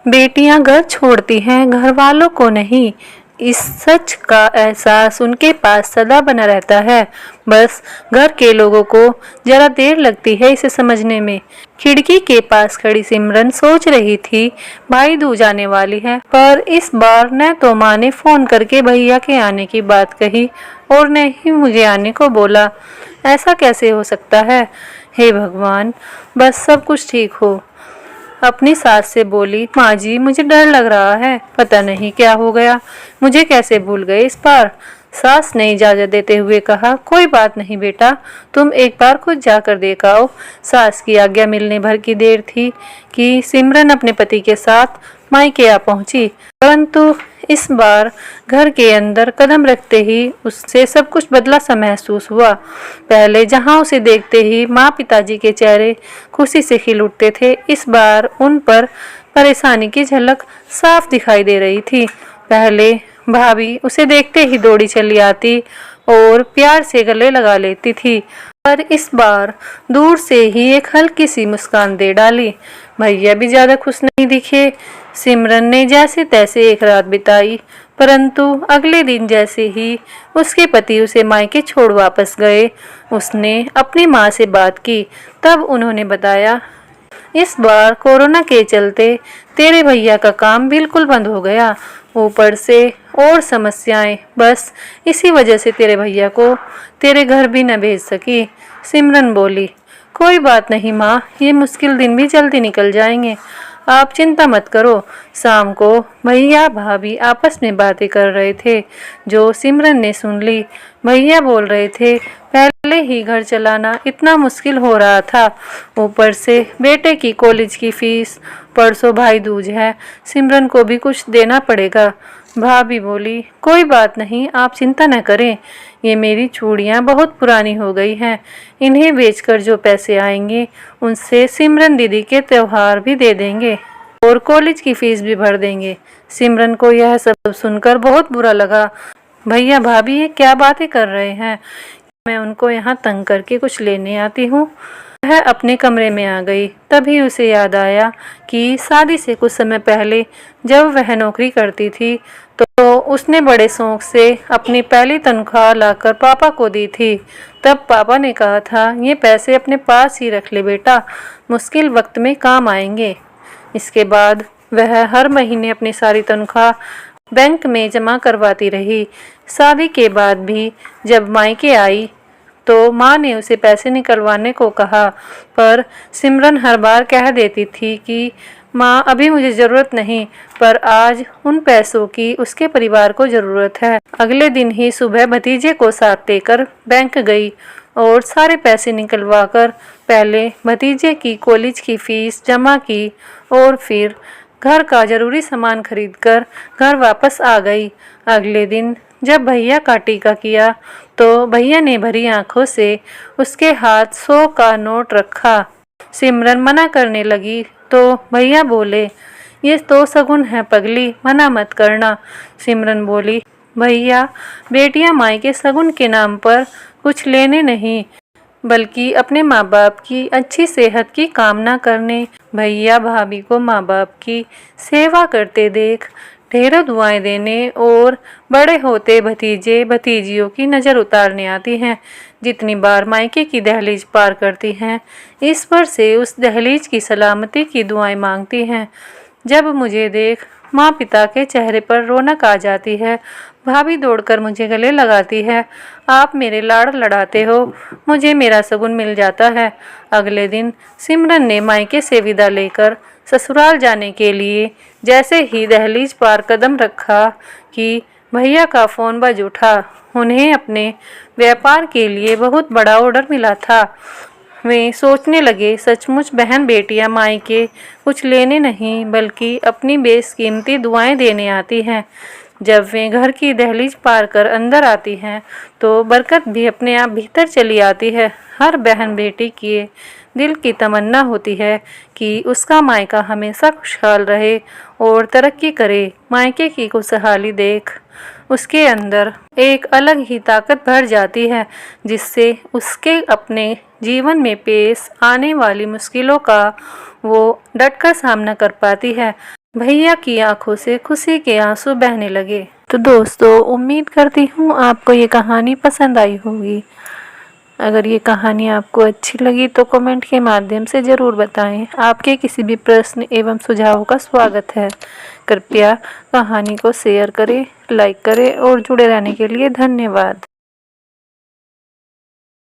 बेटियां घर छोड़ती हैं, घर वालों को नहीं। इस सच का एहसास उनके पास सदा बना रहता है। बस घर के लोगों को जरा देर लगती है इसे समझने में। खिड़की के पास खड़ी सिमरन सोच रही थी, भाई दूज आने वाली है, पर इस बार न तो माँ ने फोन करके भैया के आने की बात कही और न ही मुझे आने को बोला। ऐसा कैसे हो सकता है? हे भगवान, बस सब कुछ ठीक हो। अपनी सास से बोली, माँ जी मुझे डर लग रहा है, पता नहीं क्या हो गया, मुझे कैसे भूल गए इस बार। सास ने इजाजत देते हुए कहा, कोई बात नहीं बेटा, तुम एक बार खुद जाकर देख आओ। सास की आज्ञा मिलने भर की देर थी कि सिमरन अपने पति के साथ मायके आ पहुंची, परंतु इस बार घर के अंदर कदम रखते ही उससे सब कुछ बदला सा महसूस हुआ। पहले जहां उसे देखते ही माँ पिताजी के चेहरे खुशी से खिल उठते थे, इस बार उन पर परेशानी की झलक साफ दिखाई दे रही थी। पहले भाभी उसे देखते ही दौड़ी चली आती और प्यार से गले लगा लेती थी, पर इस बार दूर से ही एक हल्की सी मुस्कान दे डाली। भैया भी ज्यादा खुश नहीं दिखे। सिमरन ने जैसे तैसे एक रात बिताई, परंतु अगले दिन जैसे ही उसके पति उसे मायके छोड़ वापस गए, उसने अपनी माँ से बात की। तब उन्होंने बताया, इस बार कोरोना के चलते तेरे भैया का काम बिल्कुल बंद हो गया, ऊपर से और समस्याएं, बस इसी वजह से तेरे भैया को तेरे घर भी न भेज सकी। सिमरन बोली, कोई बात नहीं माँ, ये मुश्किल दिन भी जल्दी निकल जाएंगे, आप चिंता मत करो। शाम को भैया भाभी आपस में बातें कर रहे थे, जो सिमरन ने सुन ली। भैया बोल रहे थे, पहले ही घर चलाना इतना मुश्किल हो रहा था, ऊपर से बेटे की कॉलेज की फीस, परसों भाई दूज है, सिमरन को भी कुछ देना पड़ेगा। भाभी बोली, कोई बात नहीं, आप चिंता न करें, ये मेरी चूड़ियाँ बहुत पुरानी हो गई हैं, इन्हें बेचकर जो पैसे आएंगे उनसे सिमरन दीदी के त्योहार भी दे देंगे और कॉलेज की फीस भी भर देंगे। सिमरन को यह सब सुनकर बहुत बुरा लगा। भैया भाभी ये क्या बातें कर रहे हैं, मैं उनको यहाँ तंग करके कुछ लेने आती हूँ। वह अपने कमरे में आ गई। तभी उसे याद आया कि शादी से कुछ समय पहले जब वह नौकरी करती थी तो उसने बड़े शौक से अपनी पहली तनख्वाह लाकर पापा को दी थी। तब पापा ने कहा था, ये पैसे अपने पास ही रख ले बेटा, मुश्किल वक्त में काम आएंगे। इसके बाद वह हर महीने अपनी सारी तनख्वाह बैंक में जमा करवाती रही। शादी के बाद भी जब मायके आई तो माँ ने उसे पैसे निकलवाने को कहा, पर सिमरन हर बार कह देती थी कि माँ अभी मुझे ज़रूरत नहीं, पर आज उन पैसों की उसके परिवार को ज़रूरत है। अगले दिन ही सुबह भतीजे को साथ लेकर बैंक गई और सारे पैसे निकलवाकर पहले भतीजे की कॉलेज की फीस जमा की और फिर घर का जरूरी सामान खरीदकर घर वापस आ गई। अगले दिन जब भैया का टीका किया तो भैया ने भरी आंखों से उसके हाथ 100 का नोट रखा। सिमरन मना करने लगी तो भैया बोले, ये तो शगुन है पगली, मना मत करना। सिमरन बोली, भैया बेटियां मायके शगुन के नाम पर कुछ लेने नहीं, बल्कि अपने माँ बाप की अच्छी सेहत की कामना करने। भैया भाभी को माँ बाप की सेवा करते देख ढेरों दुआएं देने और बड़े होते भतीजे भतीजियों की नज़र उतारने आती हैं। जितनी बार मायके की दहलीज पार करती हैं, ईश्वर से उस दहलीज की सलामती की दुआएं मांगती हैं। जब मुझे देख माँ पिता के चेहरे पर रौनक आ जाती है, भाभी दौड़कर मुझे गले लगाती है, आप मेरे लाड़ लड़ाते हो, मुझे मेरा शगुन मिल जाता है। अगले दिन सिमरन ने मायके से विदा लेकर ससुराल जाने के लिए जैसे ही दहलीज पार कदम रखा कि भैया का फ़ोन बज उठा। उन्हें अपने व्यापार के लिए बहुत बड़ा ऑर्डर मिला था। वे सोचने लगे, सचमुच बहन बेटियां मायके कुछ लेने नहीं बल्कि अपनी बेशकीमती दुआएं देने आती हैं। जब वे घर की दहलीज पार कर अंदर आती हैं तो बरकत भी अपने आप भीतर चली आती है। हर बहन बेटी की दिल की तमन्ना होती है कि उसका मायका हमेशा खुशहाल रहे और तरक्की करे। मायके की खुशहाली देख उसके अंदर एक अलग ही ताकत भर जाती है, जिससे उसके अपने जीवन में पेश आने वाली मुश्किलों का वो डटकर सामना कर पाती है। भैया की आंखों से खुशी के आंसू बहने लगे। तो दोस्तों, उम्मीद करती हूँ आपको ये कहानी पसंद आई होगी। अगर ये कहानी आपको अच्छी लगी तो कमेंट के माध्यम से ज़रूर बताएं। आपके किसी भी प्रश्न एवं सुझावों का स्वागत है। कृपया कहानी को शेयर करें, लाइक करें और जुड़े रहने के लिए धन्यवाद।